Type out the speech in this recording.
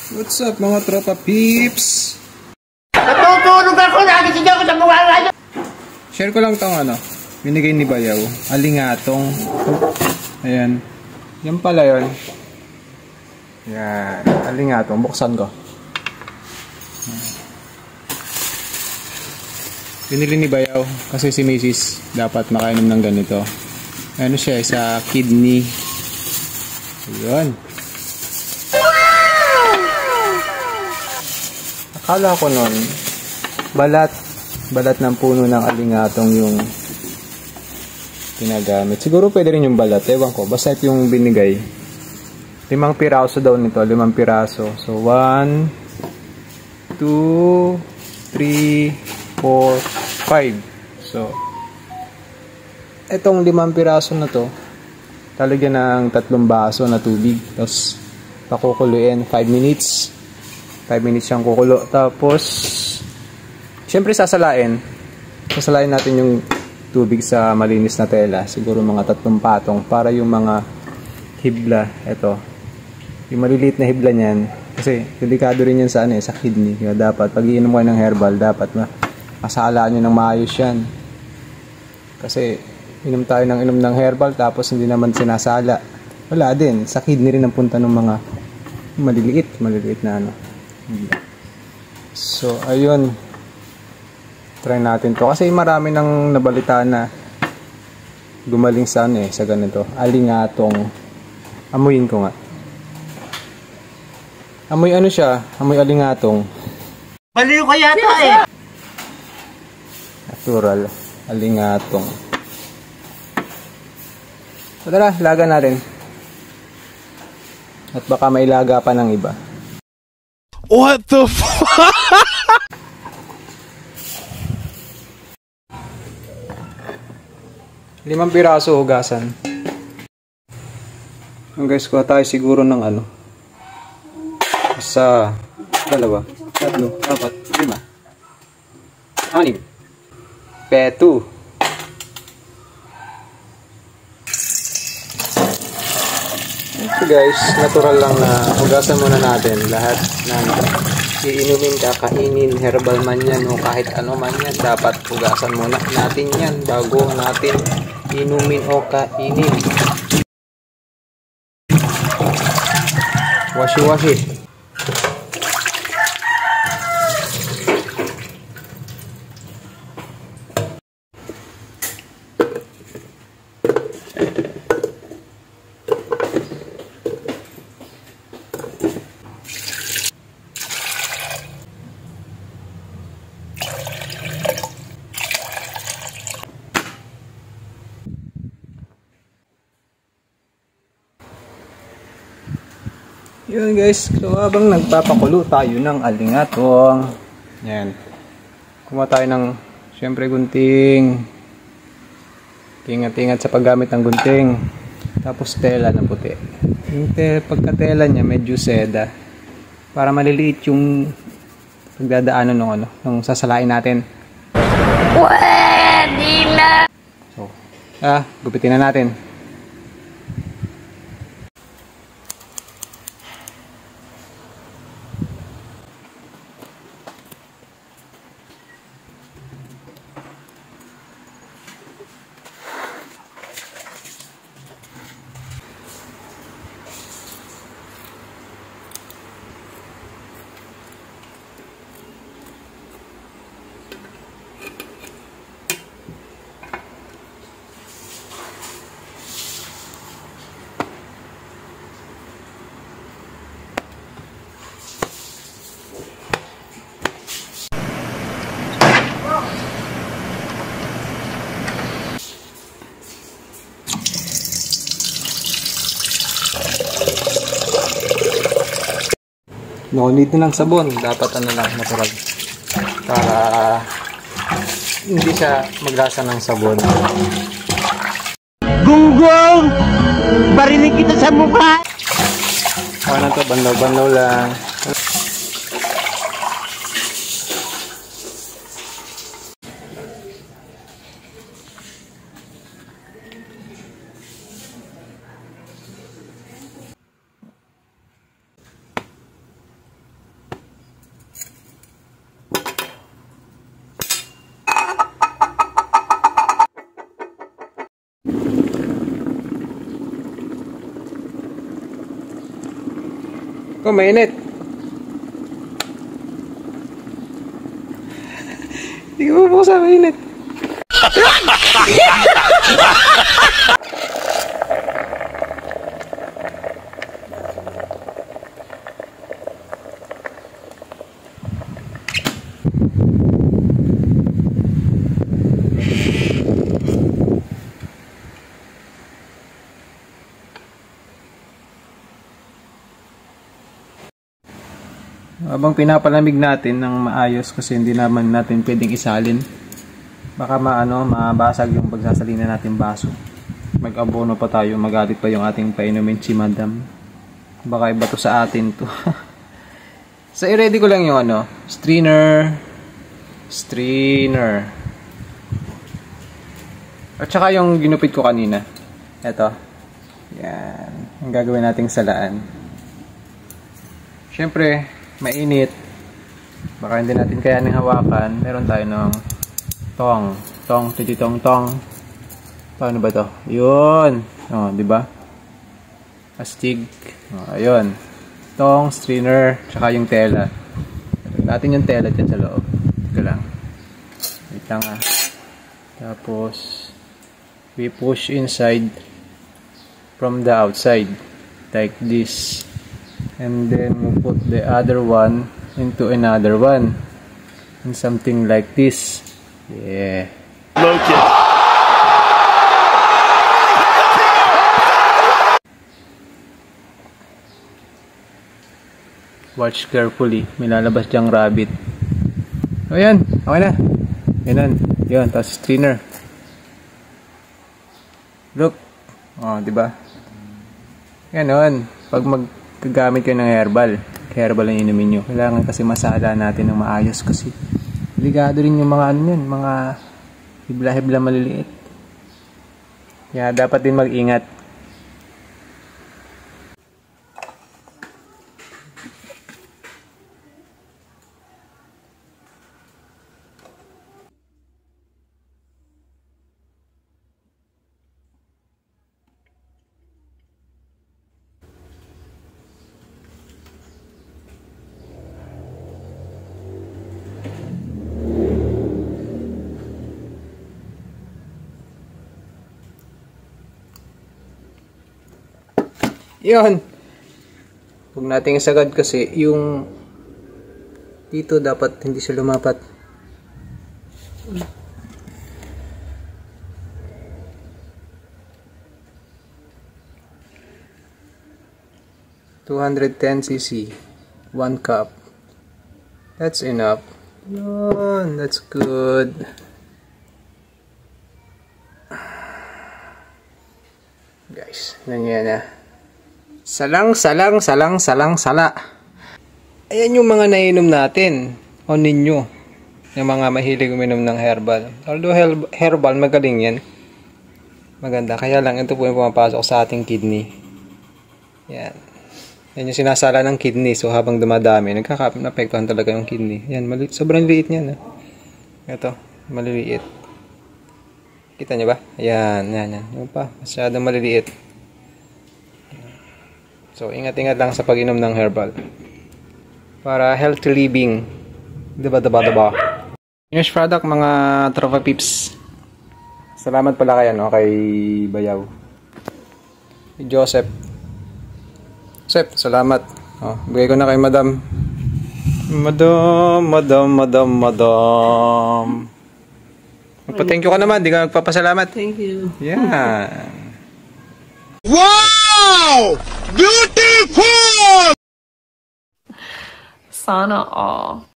What's up mga tropa peeps? Natutulog ako, nagising ako sa mga radyo. Share ko lang tong binigay ni Bayaw. Alingatong. Ayan. Yan pala yun. Yan. Alingatong. Buksan ko. Binili ni Bayaw kasi si Mrs. dapat makainom ng ganito. Ano siya, sa kidney. Ayan. Akala ko nun, balat ng puno ng alingatong yung ginagamit. Siguro pwede rin yung balat, ewan ko. Basta ito yung binigay. 5 piraso daw nito, 5 piraso. So, 1, 2, 3, 4, 5. So, etong 5 piraso na to, talagyan ng 3 baso na tubig. Tapos, pakukuluin 5 minutes. 5 minutes siyang kukulo. Tapos, syempre sasalain natin yung tubig sa malinis na tela. Siguro mga 3 patong para yung mga hibla, ito. Yung maliliit na hibla niyan. Kasi, delikado rin yan sa kidney. Kaya dapat, pag iinom kayo ng herbal, dapat masalaan nyo ng maayos yan. Kasi, inom tayo ng herbal, tapos hindi naman sinasala. Wala din. Sa kidney rin ang punta ng mga maliliit na So, ayun. Try natin to. Kasi marami nang nabalita na gumaling sa sa ganito. Alingatong. Amuyin ko nga. Amoy siya? Amoy alingatong. Baliw ko yata Natural. Alingatong. So, tara, laga natin. At baka may laga pa ng iba. What the fuck? 5 piraso hugasan. Guys, kuha tayo siguro ng 1, 2, 3, 4, 5, 6, 7, 8. Guys, natural lang na hugasan muna natin lahat ng iinumin, kakainin, herbal man yan o kahit ano man yan, dapat hugasan muna natin yan bago natin inumin o kainin. Washi. Yun guys, so habang nagpapakulo tayo ng alingatong, yan, kumuha tayo ng syempre gunting, ingat-ingat sa paggamit ng gunting, tapos tela na puti. Yung pagkatela niya medyo seda para maliliit yung pagdadaanan nung sasalain natin. Pwede na. So, gupitin na natin. No need na ng sabon, dapat lang natural para hindi siya maglasa ng sabon. Gunggong! Barinig kita sa mukha! Ano to, banlaw-banlaw lang. Oh, mainit. Hindi ko mabuksan, mainit. Habang pinapalamig natin ng maayos kasi hindi naman natin pwedeng isalin. Baka mabasag yung pagsasalina natin baso. Mag-abono pa tayo, magalit pa yung ating painumin si Madam. Baka iba to sa atin to. So i-ready ko lang yung strainer. At saka yung ginupit ko kanina. Ito. Yan. Ang gagawin nating salaan. Syempre, mainit. Baka hindi natin kayaning hawakan. Meron tayo ng tong. Paano ba to? Yun. Oh, di ba? Astig. Oh, ayun. Tong, strainer, tsaka yung tela. Natin yung tela dyan sa loob. Ito lang. Wait lang ah. Tapos, we push inside from the outside. Like this. And then we put the other one into another one. And something like this. Yeah. Loki. Watch carefully. May lalabas diyang rabbit. O yan. Okay na. Yan. Yun. Tapos strainer. Look. O, diba? Ganon. Pag magkagamit kayo ng herbal ang inumin nyo. Kailangan kasi masala natin ng maayos kasi delikado rin yung mga mga hibla-hibla maliliit. Kaya dapat din mag-ingat. Yun. Huwag nating isagad kasi yung dito dapat hindi siya lumapat. $210cc 1 cup. That's enough. Yun. That's good. Guys, nangyay na. Salang. Ayan yung mga nainom natin. O ninyo. Yung mga mahilig uminom ng herbal. Although herbal, magaling yan. Maganda. Kaya lang, ito po yung pumapasok sa ating kidney. Yan. Yan yung sinasala ng kidney. So, habang dumadami, nagkaka-apektuhan talaga yung kidney. Yan, sobrang liit niyan. Ito, maliliit. Kita nyo ba? Ayan. Yung pa, masyadong maliliit. So, ingat-ingat lang sa pag-inom ng herbal. Para healthy living. Diba? News product, mga Trova Pips. Salamat pala kay Bayaw. Joseph. Salamat. Bigay ko na kay Madam. Madam. Magpa-thank you ka naman. Di ka magpapasalamat. Thank you. Yeah. Wow! Beautiful! Sana all.